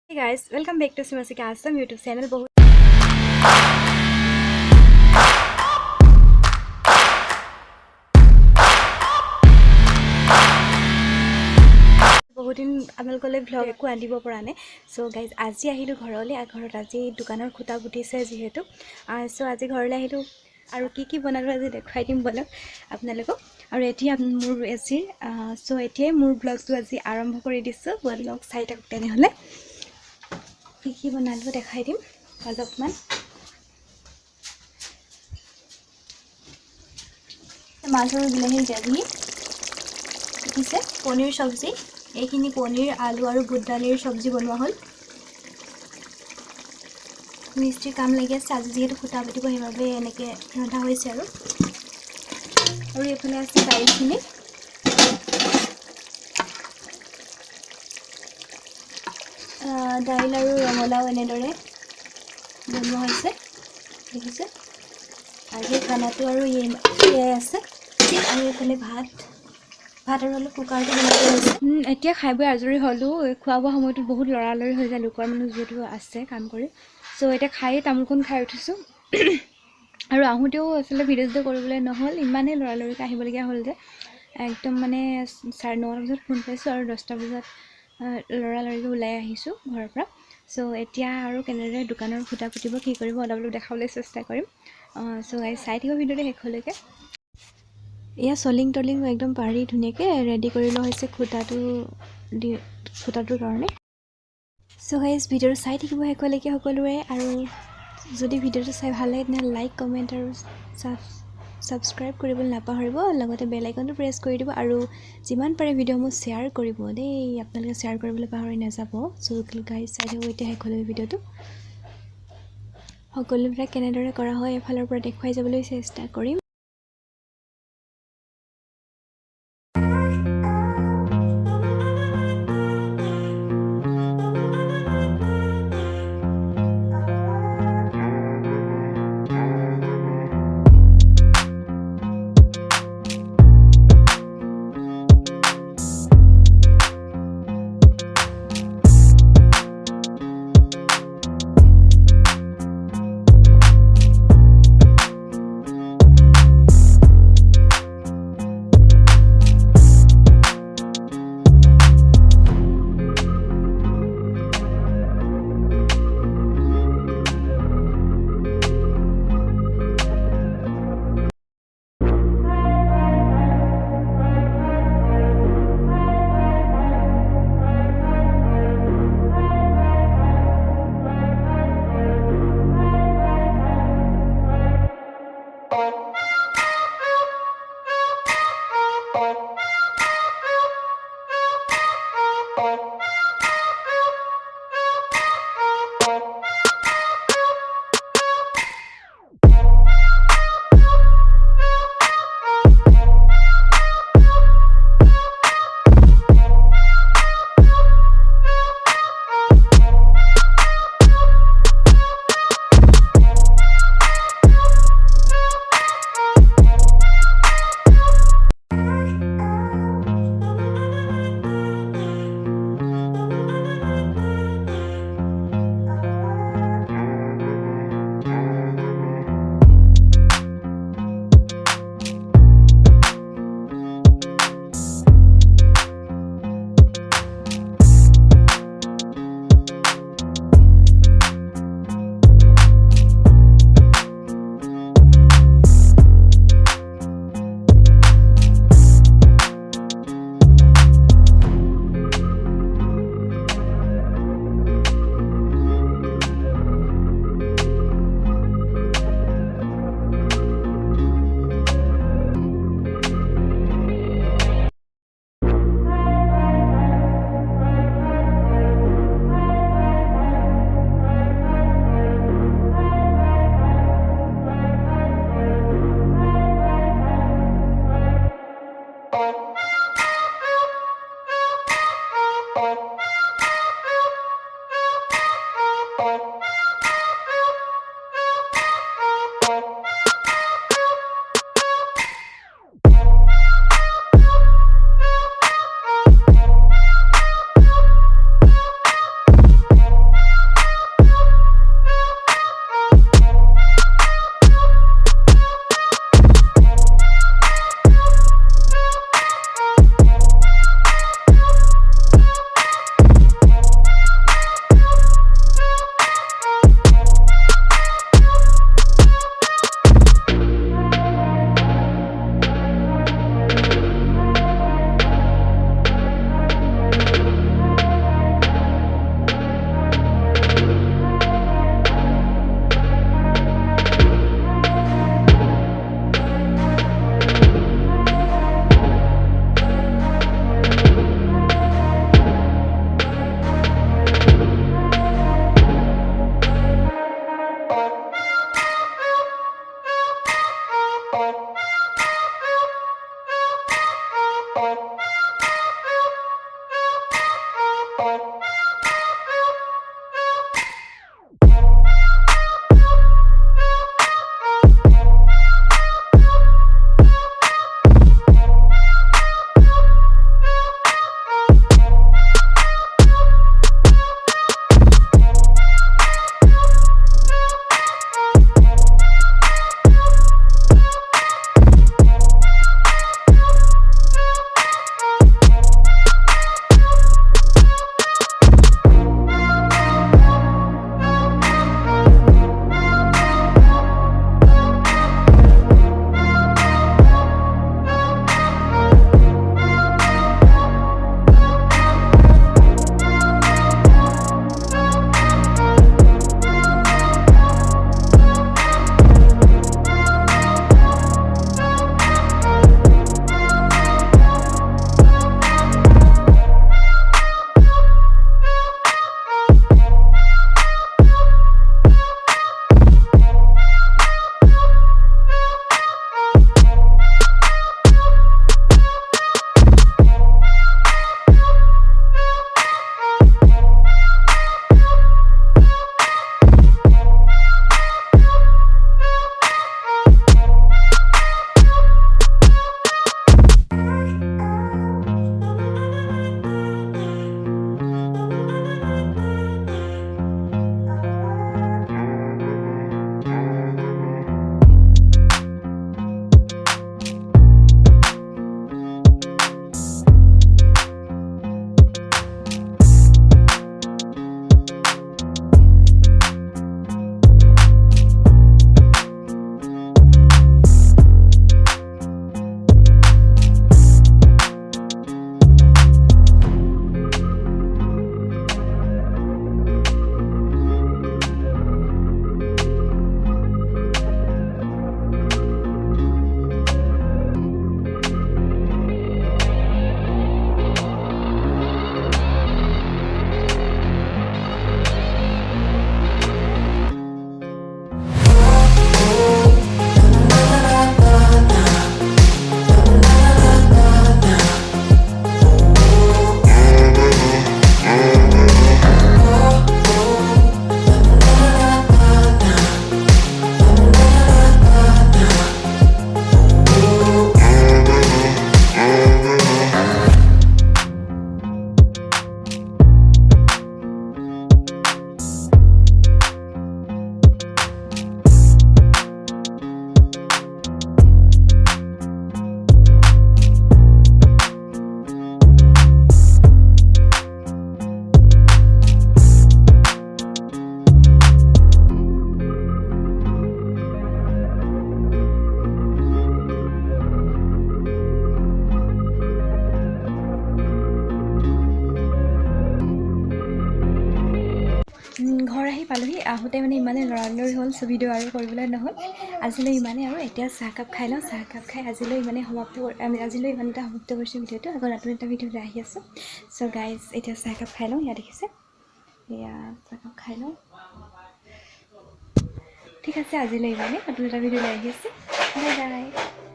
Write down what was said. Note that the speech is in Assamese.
Hey guys, welcome back to Saikia Assam YouTube channel. বহুদিন আপোনালোকলৈ vlog একো আনিব পৰা নাই সো গাইজ আজি আহিলো ঘৰলৈ ঘৰত আজি দোকানৰ খুটা পুতিছে যিহেতু সো আজি ঘৰলৈ আহিলো আৰু কি বনালো আজি দেখাই দিম বলক আপোনালোকক আৰু এতিয়া মোৰ আজি সো এতিয়া মোৰ vlogটো আজি আৰম্ভ কৰি দিছো বলক চাই থাকক তেনেহলে কি বনালো দেখাই দিম অলপমান মাছৰ বিলাহী জাবি কিছে পনীৰ সবজি এইখিনি পনীৰ আলু আৰু বুট দালিৰ সবজি বনোৱা হল মিষ্টি কাম লাগি আছে আজি যেহেতু খুটা পুতিব সেইভাবে এনেকে ৰন্ধা হৈছে আৰু এইফালে আছে দাইলখিনি দাইল আৰু ৰঙলাও এনেদৰে বনোৱা হৈছে দেখিছে আজি খানাটো আৰু ইয়ে আছে আৰু এইফালে ভাত আৰু অলপ কুকাৰটো বনাই আছে এতিয়া খাই বৈ আজৰি হলো খোৱা বোৱা সময়টো বহুত লৰালৰি হৈ যায় লোকৰ মানুহ যেটো আছে কাম কৰি সো এটা খাই তামুলখন খাই উঠিছো আৰু আহোতেও আসলে ভিডিঅ'টো কৰিবলৈ নহল ইমানে লৰালৰিকৈ আহিবলগীয়া হ'ল যে একদম মানে 9:30 বজাত ফোন পাইছো আৰু 10টা বজাত লৰালৰিকৈ ওলাই আহিছো ঘৰৰ পৰা সো এতিয়া আৰু কেনেদৰে দোকানৰ খুটা পুতিব কি কৰিব অলপ দেখাবলৈ চেষ্টা কৰিম সো গাইজ চাই থাকিব ভিডিঅ'টো শেষলৈকে ইয়া সলিং টলিং একদম পাৰি ধুনিয়াকে ৰেডি কৰি লোৱা হৈছে খুটাটোৰ কাৰণে সো গাইজ ভিডিঅ'টো চাই থাকিব শেষলৈকে সকলোৱে আৰু যদি ভিডিঅ'টো চাই ভাল লাগে তেনে লাইক কমেন্ট আৰু সাবস্ক্ৰাইব কৰিবলৈ নাপাহৰিব লগতে বেল আইকনটো প্ৰেছ কৰি দিব আৰু যিমান পাৰে ভিডিঅ' মোক শ্বেয়াৰ কৰিব দেই আপোনালোকে শ্বেয়াৰ কৰিবলৈ পাহৰি নাযাব সো গাইজ চাই থাকিব এতিয়া শেষলৈকে ভিডিঅ'টো সকলোবিলাক কেনেদৰে কৰা হয় এফালৰ পৰা দেখুৱাই যাবলৈ চেষ্টা কৰিম পালোহি আহোঁতে মানে ইমানে লৰালৰি হ'ল ভিডিঅ' আৰু কৰিবলৈ নহ'ল আজিলৈ ইমানে আৰু এতিয়া চাহকাপ খাই লওঁ চাহকাপ খাই আজিলৈ ইমানে আজিলৈ ইমানটা সমাপ্ত কৰিছোঁ ভিডিঅ'টো আকৌ নতুন এটা ভিডিঅ'লৈ আহি আছোঁ চ' গাইজ এতিয়া চাহকাপ খাই লওঁ ইয়াত দেখিছে এয়া চাহকাপ খাই লওঁ ঠিক আছে আজিলৈ ইমানে নতুন এটা ভিডিঅ'লৈ আহি আছোঁ বাই বাই